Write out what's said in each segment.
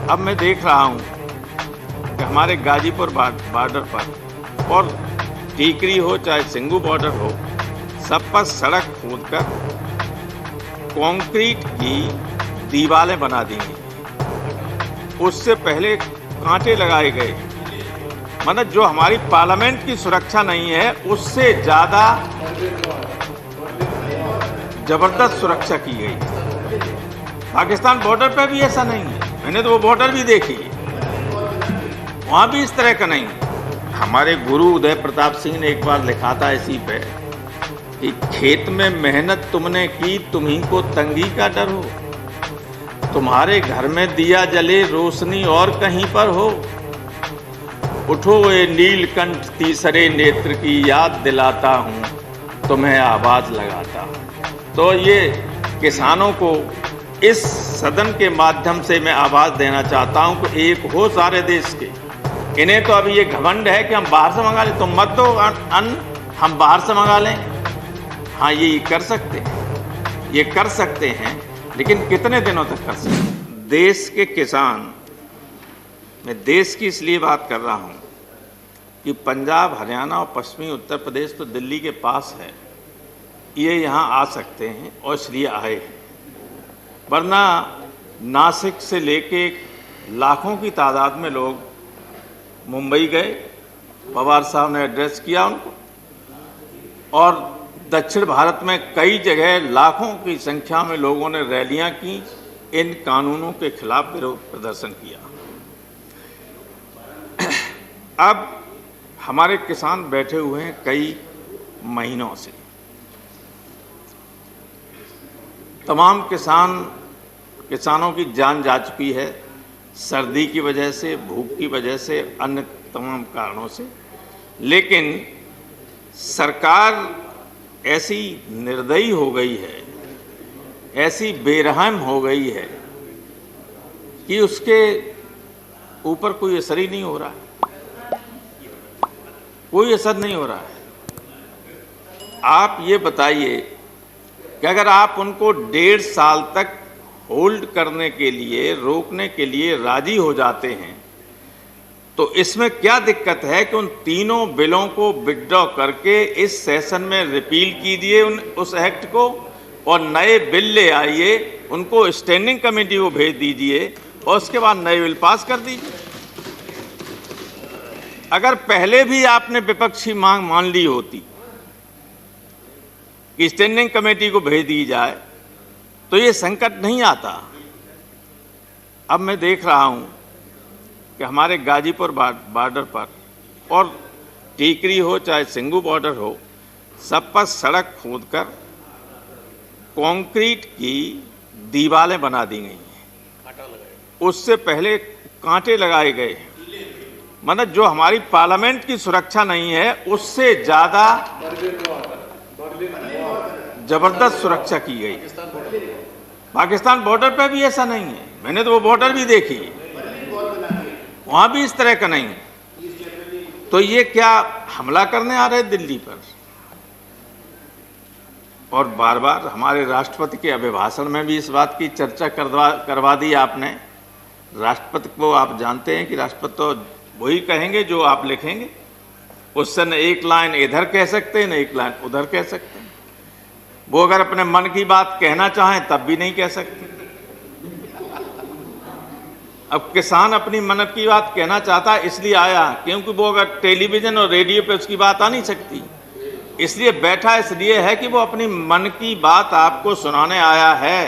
अब मैं देख रहा हूं कि हमारे गाजीपुर बॉर्डर पर और टीकरी हो चाहे सिंगू बॉर्डर हो, सब पर सड़क खोदकर कंक्रीट की दीवारें बना दी गई। उससे पहले कांटे लगाए गए। मतलब जो हमारी पार्लियामेंट की सुरक्षा नहीं है, उससे ज्यादा जबरदस्त सुरक्षा की गई। पाकिस्तान बॉर्डर पे भी ऐसा नहीं है। मैंने तो वो बॉर्डर भी देखी है, वहां भी इस तरह का नहीं है। हमारे गुरु उदय प्रताप सिंह ने एक बार लिखा था इसी पे कि खेत में मेहनत तुमने की, तुम्ही को तंगी का डर हो। तुम्हारे घर में दिया जले, रोशनी और कहीं पर हो। उठो ये नीलकंठ तीसरे नेत्र की याद दिलाता हूं, तुम्हें आवाज लगाता हूं। तो ये किसानों को इस सदन के माध्यम से मैं आवाज देना चाहता हूं कि एक हो सारे देश के। इन्हें तो अभी ये घमंड है कि हम बाहर से मंगा लें, तुम मत दो अन्न, हम बाहर से मंगा लें। हाँ, ये कर सकते हैं, ये कर सकते हैं, लेकिन कितने दिनों तक कर सकते हैं? देश के किसान, मैं देश की इसलिए बात कर रहा हूं कि पंजाब, हरियाणा और पश्चिमी उत्तर प्रदेश तो दिल्ली के पास है, ये यहाँ आ सकते हैं और इसलिए आए हैं। वरना नासिक से लेके लाखों की तादाद में लोग मुंबई गए, पवार साहब ने एड्रेस किया उनको, और दक्षिण भारत में कई जगह लाखों की संख्या में लोगों ने रैलियां की, इन कानूनों के खिलाफ विरोध प्रदर्शन किया। अब हमारे किसान बैठे हुए हैं कई महीनों से। तमाम किसानों की जान जा चुकी है, सर्दी की वजह से, भूख की वजह से, अन्य तमाम कारणों से। लेकिन सरकार ऐसी निर्दयी हो गई है, ऐसी बेरहम हो गई है कि उसके ऊपर कोई असर ही नहीं हो रहा है, कोई असर नहीं हो रहा है। आप ये बताइए कि अगर आप उनको 1.5 साल तक होल्ड करने के लिए, रोकने के लिए राजी हो जाते हैं, तो इसमें क्या दिक्कत है कि उन तीनों बिलों को विथड्रॉ करके इस सेशन में रिपील कीजिए उस एक्ट को, और नए बिल ले आइए, उनको स्टैंडिंग कमेटी को भेज दीजिए और उसके बाद नए बिल पास कर दीजिए। अगर पहले भी आपने विपक्षी मांग मान ली होती कि स्टैंडिंग कमेटी को भेज दी जाए, तो ये संकट नहीं आता। अब मैं देख रहा हूं कि हमारे गाजीपुर बॉर्डर पर और टीकरी हो चाहे सिंगू बॉर्डर हो, सब पर सड़क खोदकर कंक्रीट की दीवारें बना दी गई हैं। उससे पहले कांटे लगाए गए हैं। मतलब जो हमारी पार्लियामेंट की सुरक्षा नहीं है, उससे ज्यादा जबरदस्त सुरक्षा की गई। पाकिस्तान बॉर्डर पे भी ऐसा नहीं है। मैंने तो वो बॉर्डर भी देखी है, वहां भी इस तरह का नहीं है। तो ये क्या हमला करने आ रहे दिल्ली पर? और बार बार हमारे राष्ट्रपति के अभिभाषण में भी इस बात की चर्चा करवा दी आपने। राष्ट्रपति को आप जानते हैं कि राष्ट्रपति तो वही कहेंगे जो आप लिखेंगे। उससे न एक लाइन इधर कह सकते हैं, न एक लाइन उधर कह सकते हैं। वो अगर अपने मन की बात कहना चाहें तब भी नहीं कह सकते। अब किसान अपनी मन की बात कहना चाहता है, इसलिए आया, क्योंकि वो अगर टेलीविजन और रेडियो पे उसकी बात आ नहीं सकती, इसलिए बैठा इसलिए है कि वो अपनी मन की बात आपको सुनाने आया है।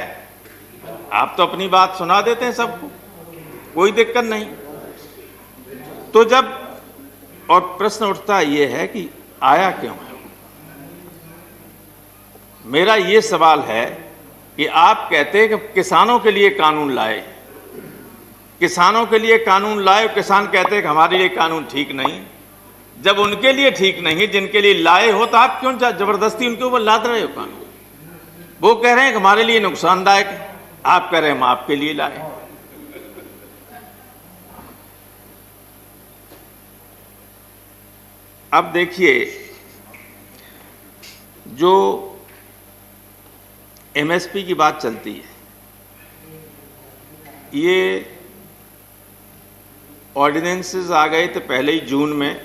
आप तो अपनी बात सुना देते हैं सबको, कोई दिक्कत नहीं। तो जब और प्रश्न उठता ये है कि आया क्यों है? मेरा ये सवाल है कि आप कहते हैं कि किसानों के लिए कानून लाए, किसानों के लिए कानून लाए, किसान कहते हैं कि हमारे लिए कानून ठीक नहीं। जब उनके लिए ठीक नहीं, जिनके लिए लाए हो, तो आप क्यों जबरदस्ती उनके ऊपर लाद रहे हो कानून? वो कह रहे हैं कि हमारे लिए नुकसानदायक है, आप कह रहे हैं हम आपके लिए लाए। अब देखिए, जो एमएसपी की बात चलती है, ये ऑर्डिनेंसेस आ गए थे पहले ही जून में,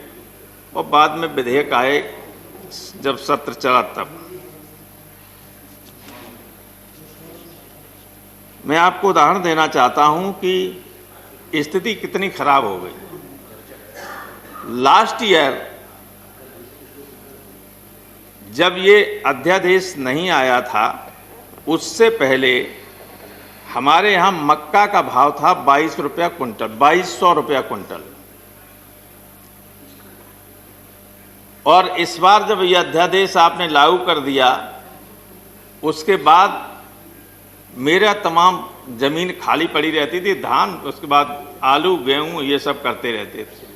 और बाद में विधेयक आए जब सत्र चला तब। मैं आपको उदाहरण देना चाहता हूं कि स्थिति कितनी खराब हो गई। लास्ट ईयर जब ये अध्यादेश नहीं आया था, उससे पहले हमारे यहाँ मक्का का भाव था 22 रुपया कुंटल, 2200 रुपया कुंटल। और इस बार जब यह अध्यादेश आपने लागू कर दिया, उसके बाद मेरा तमाम जमीन खाली पड़ी रहती थी, धान, उसके बाद आलू गेहूं ये सब करते रहते थे।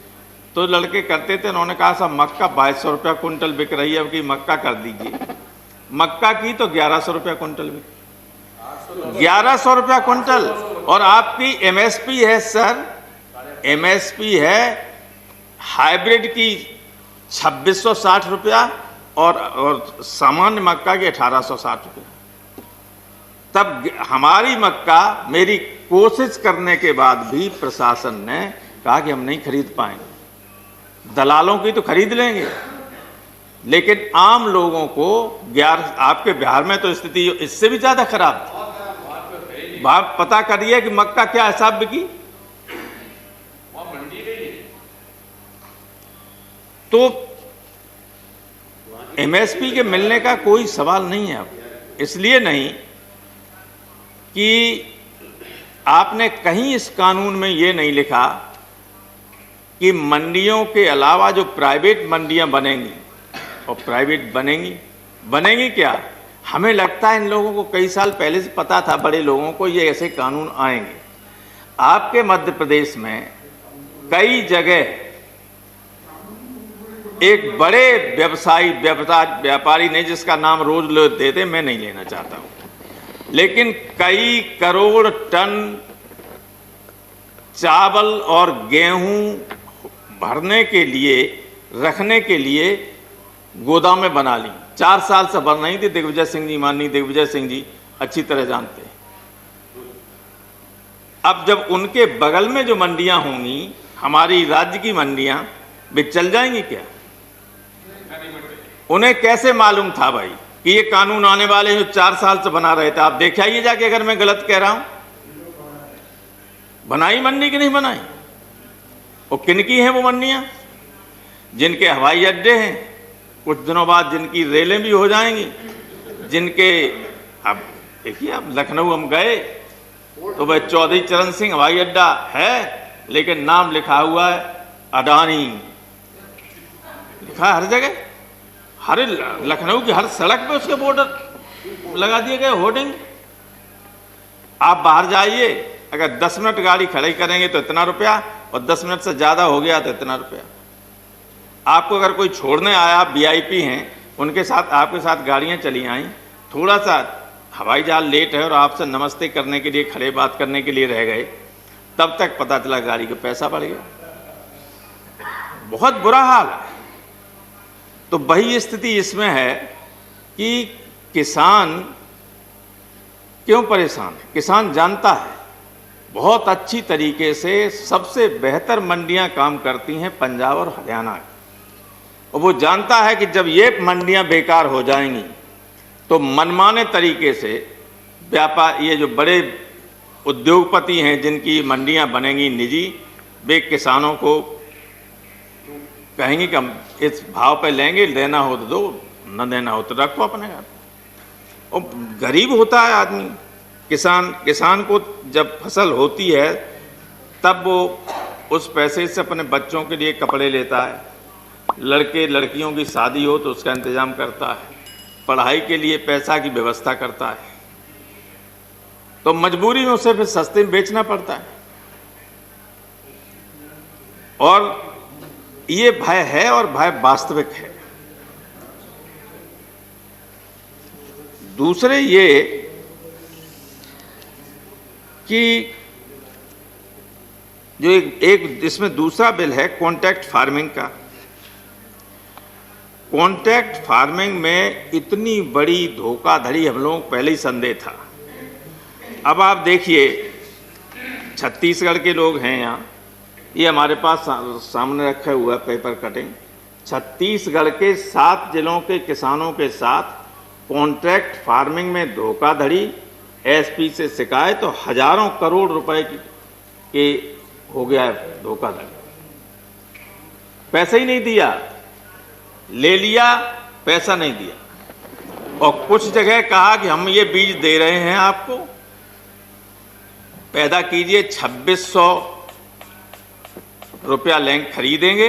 तो लड़के करते थे, उन्होंने कहा साहब मक्का 2200 रुपया कुंटल बिक रही है, अब कि मक्का कर दीजिए। मक्का की तो 1100 रुपया कुंटल बिक, 1100 रुपया कुंटल। और आपकी एमएसपी है सर, एमएसपी है हाइब्रिड की 2660 रुपया और सामान्य मक्का की 1860 रुपया। तब हमारी मक्का, मेरी कोशिश करने के बाद भी प्रशासन ने कहा कि हम नहीं खरीद पाएंगे, दलालों की तो खरीद लेंगे, लेकिन आम लोगों को आपके बिहार में तो स्थिति इससे भी ज्यादा खराब थी। आप पता करिए कि मक्का क्या हिसाब बिकी। तो एमएसपी के मिलने का कोई सवाल नहीं है। अब इसलिए नहीं कि आपने कहीं इस कानून में ये नहीं लिखा कि मंडियों के अलावा जो प्राइवेट मंडियां बनेंगी, और प्राइवेट बनेंगी क्या, हमें लगता है इन लोगों को कई साल पहले से पता था, बड़े लोगों को, ये ऐसे कानून आएंगे। आपके मध्य प्रदेश में कई जगह एक बड़े व्यापारी ने, जिसका नाम रोज लेते थे, मैं नहीं लेना चाहता हूं, लेकिन कई करोड़ टन चावल और गेहूं भरने के लिए, रखने के लिए गोदाम में बना ली। 4 साल से बन रही थी। दिग्विजय सिंह जी, माननीय दिग्विजय सिंह जी अच्छी तरह जानते हैं। अब जब उनके बगल में जो मंडियां होंगी, हमारी राज्य की मंडियां, वे चल जाएंगी क्या? उन्हें कैसे मालूम था भाई कि ये कानून आने वाले हैं? जो 4 साल से बना रहे थे। आप देख आइए जाके, अगर मैं गलत कह रहा हूं। बनाई मंडी की नहीं बनाई? और किनकी हैं वो मंडियां? जिनके हवाई अड्डे हैं, कुछ दिनों बाद जिनकी रेलें भी हो जाएंगी, जिनके, अब देखिए, अब लखनऊ हम गए तो वह चौधरी चरण सिंह हवाई अड्डा है, लेकिन नाम लिखा हुआ है अडानी, लिखा है हर जगह, हर लखनऊ की हर सड़क पे उसके बॉर्डर लगा दिए गए, होर्डिंग। आप बाहर जाइए, अगर 10 मिनट गाड़ी खड़ी करेंगे तो इतना रुपया, और 10 मिनट से ज्यादा हो गया तो इतना रुपया। आपको अगर कोई छोड़ने आया, आप वीआईपी हैं, उनके साथ, आपके साथ गाड़ियां चली आई, थोड़ा सा हवाई जहाज लेट है और आपसे नमस्ते करने के लिए, खड़े बात करने के लिए रह गए, तब तक पता चला गाड़ी का पैसा बढ़ गया। बहुत बुरा हाल है। तो वही स्थिति इसमें है कि किसान क्यों परेशान है? किसान जानता है बहुत अच्छी तरीके से, सबसे बेहतर मंडियां काम करती हैं पंजाब और हरियाणा की, और वो जानता है कि जब ये मंडियां बेकार हो जाएंगी तो मनमाने तरीके से व्यापार, ये जो बड़े उद्योगपति हैं जिनकी मंडियां बनेंगी निजी, वे किसानों को कहेंगे कि हम इस भाव पे लेंगे, लेना हो तो दो, न देना हो तो रखो अपने घर। और गरीब होता है आदमी, किसान को जब फसल होती है तब वो उस पैसे से अपने बच्चों के लिए कपड़े लेता है, लड़के लड़कियों की शादी हो तो उसका इंतजाम करता है, पढ़ाई के लिए पैसा की व्यवस्था करता है, तो मजबूरी में उसे फिर सस्ते में बेचना पड़ता है। और ये भय है, और भय वास्तविक है। दूसरे ये कि जो एक इसमें दूसरा बिल है कॉन्ट्रैक्ट फार्मिंग का। कॉन्ट्रैक्ट फार्मिंग में इतनी बड़ी धोखाधड़ी हम लोगों को पहले ही संदेह था। अब आप देखिए, छत्तीसगढ़ के लोग हैं यहाँ, ये हमारे पास सामने रखा हुआ पेपर कटिंग, छत्तीसगढ़ के 7 जिलों के किसानों के साथ कॉन्ट्रैक्ट फार्मिंग में धोखाधड़ी, एसपी से शिकायत, तो हजारों करोड़ रुपए के हो गया है धोखाधड़ी। पैसा ही नहीं दिया, ले लिया, पैसा नहीं दिया। और कुछ जगह कहा कि हम ये बीज दे रहे हैं आपको, पैदा कीजिए, 2600 रुपया लेंगे, खरीदेंगे,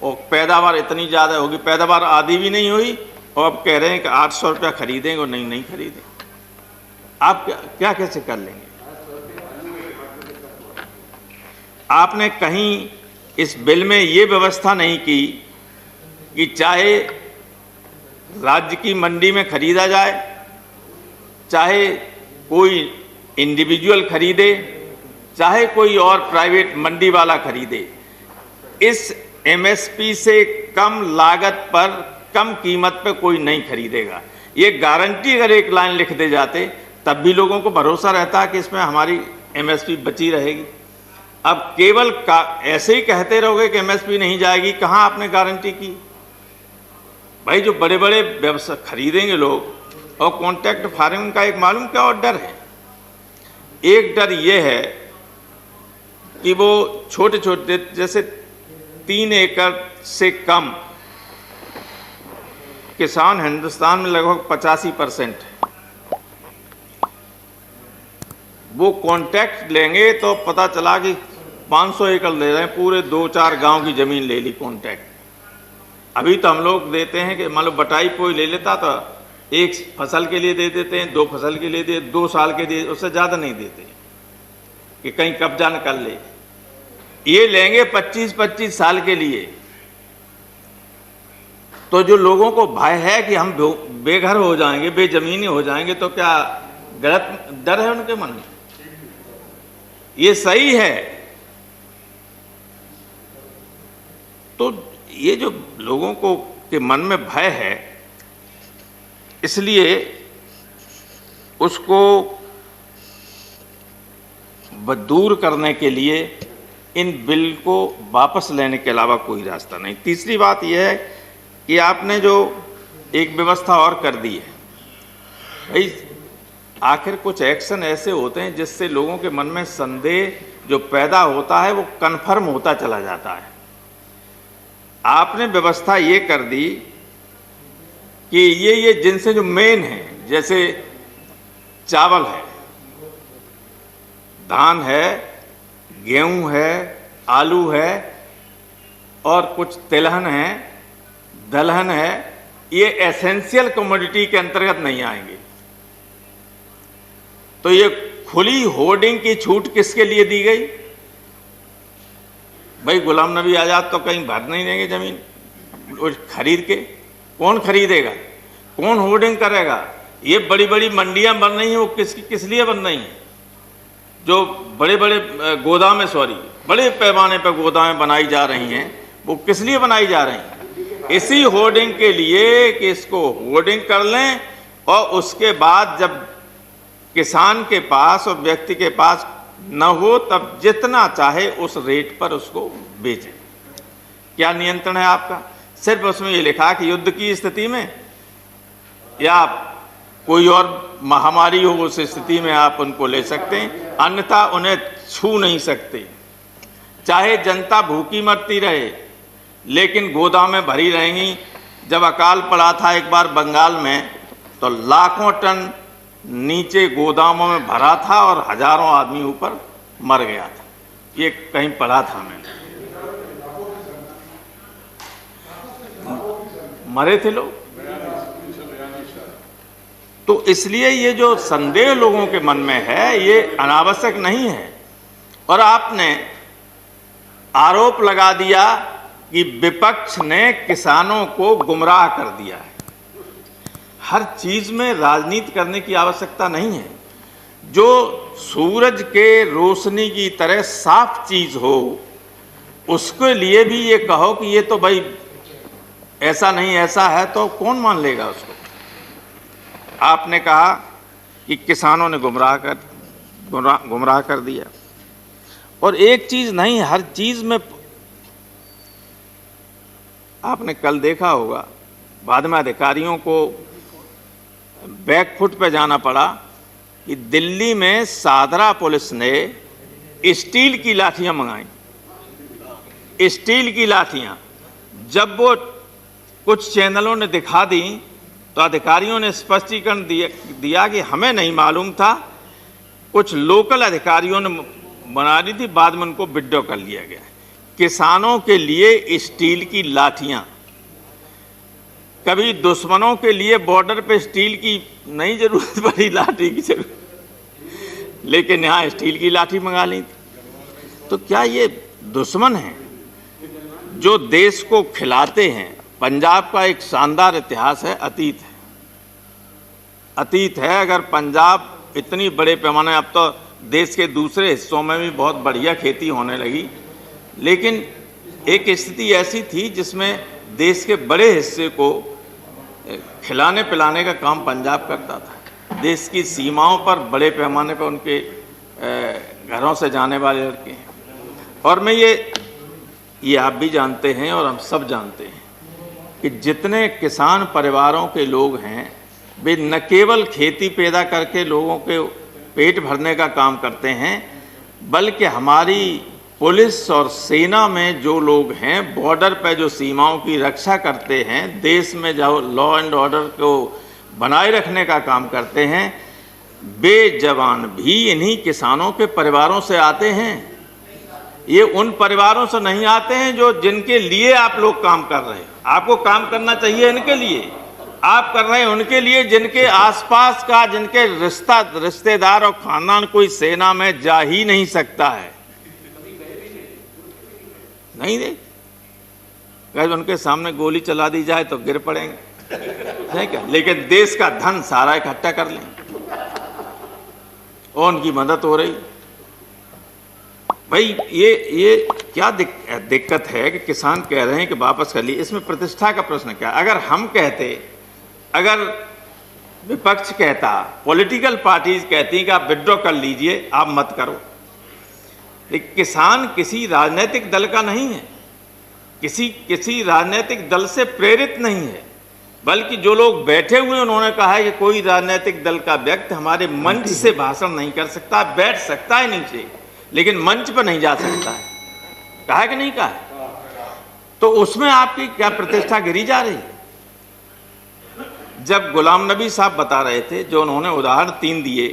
और पैदावार इतनी ज़्यादा होगी, पैदावार आधी भी नहीं हुई, और अब कह रहे हैं कि 800 रुपया खरीदेंगे, और नहीं खरीदेंगे। आप क्या कैसे कर लेंगे? आपने कहीं इस बिल में ये व्यवस्था नहीं की कि चाहे राज्य की मंडी में खरीदा जाए, चाहे कोई इंडिविजुअल खरीदे, चाहे कोई और प्राइवेट मंडी वाला खरीदे, इस एमएसपी से कम लागत पर, कम कीमत पर कोई नहीं खरीदेगा। ये गारंटी अगर एक लाइन लिख दे जाते तब भी लोगों को भरोसा रहता है कि इसमें हमारी एमएसपी बची रहेगी। अब केवल ऐसे ही कहते रहोगे कि एमएसपी नहीं जाएगी, कहाँ आपने गारंटी की? भाई जो बड़े बड़े व्यवसाय खरीदेंगे लोग, और कॉन्ट्रैक्ट फार्मिंग का एक मालूम क्या और डर है? एक डर ये है कि वो छोटे छोटे, जैसे 3 एकड़ से कम किसान हिंदुस्तान में लगभग 85% है, वो कॉन्ट्रैक्ट लेंगे तो पता चला कि 500 एकड़ ले रहे हैं, पूरे 2-4 गांव की जमीन ले ली कॉन्ट्रैक्ट। अभी तो हम लोग देते हैं कि मान लो बटाई कोई ले लेता तो 1 फसल के लिए दे देते हैं, 2 फसल के लिए दे, 2 साल के लिए, उससे ज़्यादा नहीं देते कि कहीं कब्जा न कर ले। ये लेंगे 25-25 साल के लिए। तो जो लोगों को भय है कि हम बेघर हो जाएंगे, बेजमीनी हो जाएंगे, तो क्या गलत डर है उनके मन में? ये सही है। तो ये जो लोगों को के मन में भय है, इसलिए उसको दूर करने के लिए इन बिल को वापस लेने के अलावा कोई रास्ता नहीं। तीसरी बात यह है कि आपने जो एक व्यवस्था और कर दी है, भाई आखिर कुछ एक्शन ऐसे होते हैं जिससे लोगों के मन में संदेह जो पैदा होता है वो कन्फर्म होता चला जाता है। आपने व्यवस्था ये कर दी कि ये जिनसे जो मेन है, जैसे चावल है, धान है, गेहूं है, आलू है, और कुछ तिलहन है, दलहन है, ये एसेंशियल कमोडिटी के अंतर्गत नहीं आएंगे। तो ये खुली होर्डिंग की छूट किसके लिए दी गई? भाई गुलाम नबी आजाद तो कहीं भर नहीं देंगे जमीन खरीद के। कौन खरीदेगा? कौन होर्डिंग करेगा? ये बड़ी बड़ी मंडियां बन रही हैं, वो किस लिए बन रही हैं? जो बड़े बड़े गोदामें, बड़े पैमाने पर गोदामें बनाई जा रही हैं, वो किस लिए बनाई जा रही हैं? इसी होर्डिंग के लिए कि इसको होर्डिंग कर लें, और उसके बाद जब किसान के पास और व्यक्ति के पास न हो तब जितना चाहे उस रेट पर उसको बेचें। क्या नियंत्रण है आपका? सिर्फ उसमें ये लिखा कि युद्ध की स्थिति में या कोई और महामारी हो उस स्थिति में आप उनको ले सकते हैं, अन्यथा उन्हें छू नहीं सकते। चाहे जनता भूखी मरती रहे, लेकिन गोदामें भरी रहेंगी। जब अकाल पड़ा था एक बार बंगाल में, तो लाखों टन नीचे गोदामों में भरा था और हजारों आदमी ऊपर मर गया था। ये कहीं पढ़ा था मैंने, मरे थे लोग। तो इसलिए ये जो संदेह लोगों के मन में है, ये अनावश्यक नहीं है। और आपने आरोप लगा दिया कि विपक्ष ने किसानों को गुमराह कर दिया है। हर चीज में राजनीति करने की आवश्यकता नहीं है। जो सूरज के रोशनी की तरह साफ चीज हो, उसके लिए भी ये कहो कि ये तो भाई ऐसा नहीं ऐसा है, तो कौन मान लेगा उसको? आपने कहा कि किसानों ने गुमराह कर दिया। और एक चीज नहीं, हर चीज में। आपने कल देखा होगा, बाद में अधिकारियों को बैकफुट पे जाना पड़ा कि दिल्ली में सादरा पुलिस ने स्टील की लाठियां मंगाई। स्टील की लाठियां जब वो कुछ चैनलों ने दिखा दी तो अधिकारियों ने स्पष्टीकरण दिया कि हमें नहीं मालूम था, कुछ लोकल अधिकारियों ने बना दी थी, बाद में उनको विड्रॉ कर लिया गया। किसानों के लिए स्टील की लाठियां, कभी दुश्मनों के लिए बॉर्डर पे स्टील की नहीं जरूरत पड़ी, लाठी की जरूरत, लेकिन यहाँ स्टील की लाठी मंगा ली थी। तो क्या ये दुश्मन हैं जो देश को खिलाते हैं? पंजाब का एक शानदार इतिहास है, अतीत है, अतीत है। अगर पंजाब इतनी बड़े पैमाने, अब तो देश के दूसरे हिस्सों में भी बहुत बढ़िया खेती होने लगी, लेकिन एक स्थिति ऐसी थी जिसमें देश के बड़े हिस्से को खिलाने पिलाने का काम पंजाब करता था। देश की सीमाओं पर बड़े पैमाने पर उनके घरों से जाने वाले लड़के हैं। और मैं ये आप भी जानते हैं और हम सब जानते हैं कि जितने किसान परिवारों के लोग हैं, वे न केवल खेती पैदा करके लोगों के पेट भरने का काम करते हैं, बल्कि हमारी पुलिस और सेना में जो लोग हैं, बॉर्डर पर जो सीमाओं की रक्षा करते हैं, देश में जो लॉ एंड ऑर्डर को बनाए रखने का काम करते हैं, वे जवान भी इन्हीं किसानों के परिवारों से आते हैं। ये उन परिवारों से नहीं आते हैं जो जिनके लिए आप लोग काम कर रहे हैं। आपको काम करना चाहिए इनके लिए, आप कर रहे हैं उनके लिए जिनके आसपास का, जिनके रिश्तेदार और खानदान कोई सेना में जा ही नहीं सकता है, नहीं दे, अगर उनके सामने गोली चला दी जाए तो गिर पड़ेंगे, है क्या? लेकिन देश का धन सारा इकट्ठा कर लें और उनकी मदद हो रही। भाई ये क्या दिक्कत है कि किसान कह रहे हैं कि वापस कर लिए? इसमें प्रतिष्ठा का प्रश्न क्या? अगर हम कहते, अगर विपक्ष कहता, पॉलिटिकल पार्टीज कहती कि आप विड्रॉ कर लीजिए, आप मत करो, लेकिन किसान किसी राजनीतिक दल का नहीं है, किसी राजनीतिक दल से प्रेरित नहीं है, बल्कि जो लोग बैठे हुए उन्होंने कहा है कि कोई राजनीतिक दल का व्यक्ति हमारे मंच से भाषण नहीं कर सकता, बैठ सकता है नीचे, लेकिन मंच पर नहीं जा सकता है। कहा है कि नहीं कहा है? तो उसमें आपकी क्या प्रतिष्ठा गिरी जा रही है? जब गुलाम नबी साहब बता रहे थे, जो उन्होंने उदाहरण 3 दिए,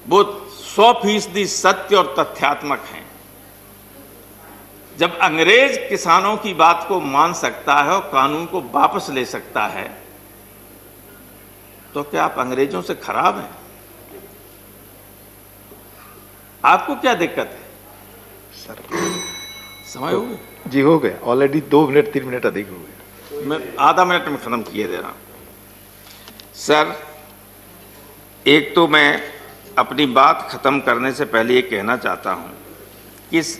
वो 100% सत्य और तथ्यात्मक हैं। जब अंग्रेज किसानों की बात को मान सकता है और कानून को वापस ले सकता है, तो क्या आप अंग्रेजों से खराब हैं? आपको क्या दिक्कत है? सर समय हो गया? जी हो गया, ऑलरेडी 2 मिनट 3 मिनट अधिक हो गया। मैं आधा मिनट में खत्म किए दे रहा हूं। सर, एक तो मैं अपनी बात खत्म करने से पहले ये कहना चाहता हूं कि इस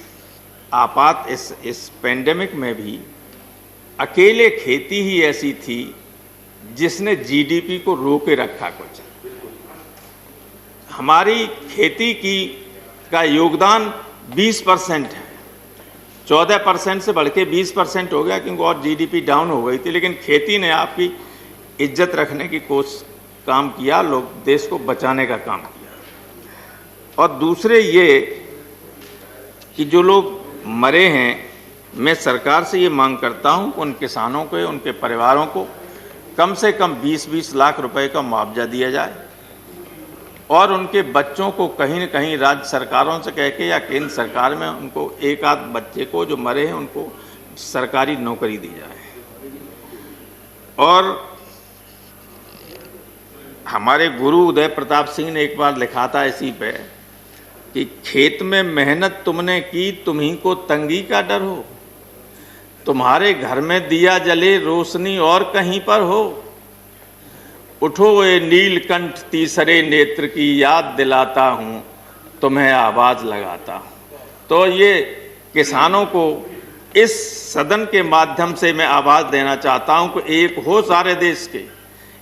पेंडेमिक में भी अकेले खेती ही ऐसी थी जिसने जीडीपी को रोके रखा। कुछ हमारी खेती का योगदान 20% है, 14% से बढ़ के 20% हो गया, क्योंकि और जीडीपी डाउन हो गई थी, लेकिन खेती ने आपकी इज्जत रखने की कोशिश काम किया, लोग देश को बचाने का काम किया। और दूसरे ये कि जो लोग मरे हैं, मैं सरकार से ये मांग करता हूं कि उन किसानों को, उनके परिवारों को कम से कम 20-20 लाख रुपए का मुआवजा दिया जाए, और उनके बच्चों को कहीं न कहीं राज्य सरकारों से कह के या केंद्र सरकार में उनको एक आध बच्चे को जो मरे हैं उनको सरकारी नौकरी दी जाए। और हमारे गुरु उदय प्रताप सिंह ने एक बार लिखा था इसी पे कि खेत में मेहनत तुमने की, तुम्ही को तंगी का डर हो, तुम्हारे घर में दिया जले रोशनी और कहीं पर हो, उठो ये नीलकंठ तीसरे नेत्र की याद दिलाता हूँ, तुम्हें आवाज़ लगाता हूँ। तो ये किसानों को इस सदन के माध्यम से मैं आवाज़ देना चाहता हूँ कि एक हो सारे देश के।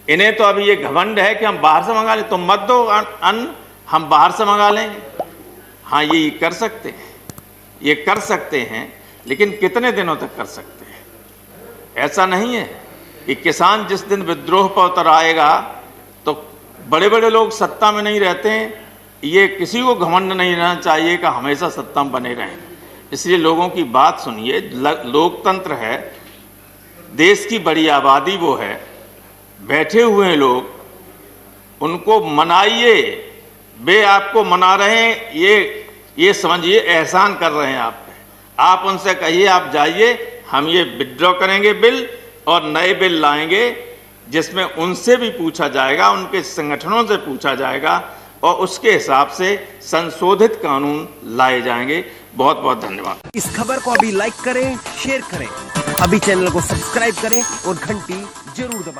इन्हें तो अभी ये घमंड है कि हम बाहर से मंगा लें, तुम मत दो अन्न, हम बाहर से मंगा लेंगे। हाँ, ये कर सकते हैं, ये कर सकते हैं, लेकिन कितने दिनों तक कर सकते हैं? ऐसा नहीं है कि किसान जिस दिन विद्रोह पर उतर आएगा तो बड़े बड़े लोग सत्ता में नहीं रहते हैं, ये किसी को घमंड नहीं रहना चाहिए कि हमेशा सत्ता में बने रहें। इसलिए लोगों की बात सुनिए, लोकतंत्र है, देश की बड़ी आबादी वो है, बैठे हुए लोग, उनको मनाइए। वे आपको मना रहे हैं, ये समझिए एहसान कर रहे हैं आप पे। आप उनसे कहिए आप जाइए, हम ये विड्रॉ करेंगे बिल और नए बिल लाएंगे जिसमें उनसे भी पूछा जाएगा, उनके संगठनों से पूछा जाएगा और उसके हिसाब से संशोधित कानून लाए जाएंगे। बहुत बहुत धन्यवाद। इस खबर को अभी लाइक करें, शेयर करें, अभी चैनल को सब्सक्राइब करें और घंटी जरूर दबाएं।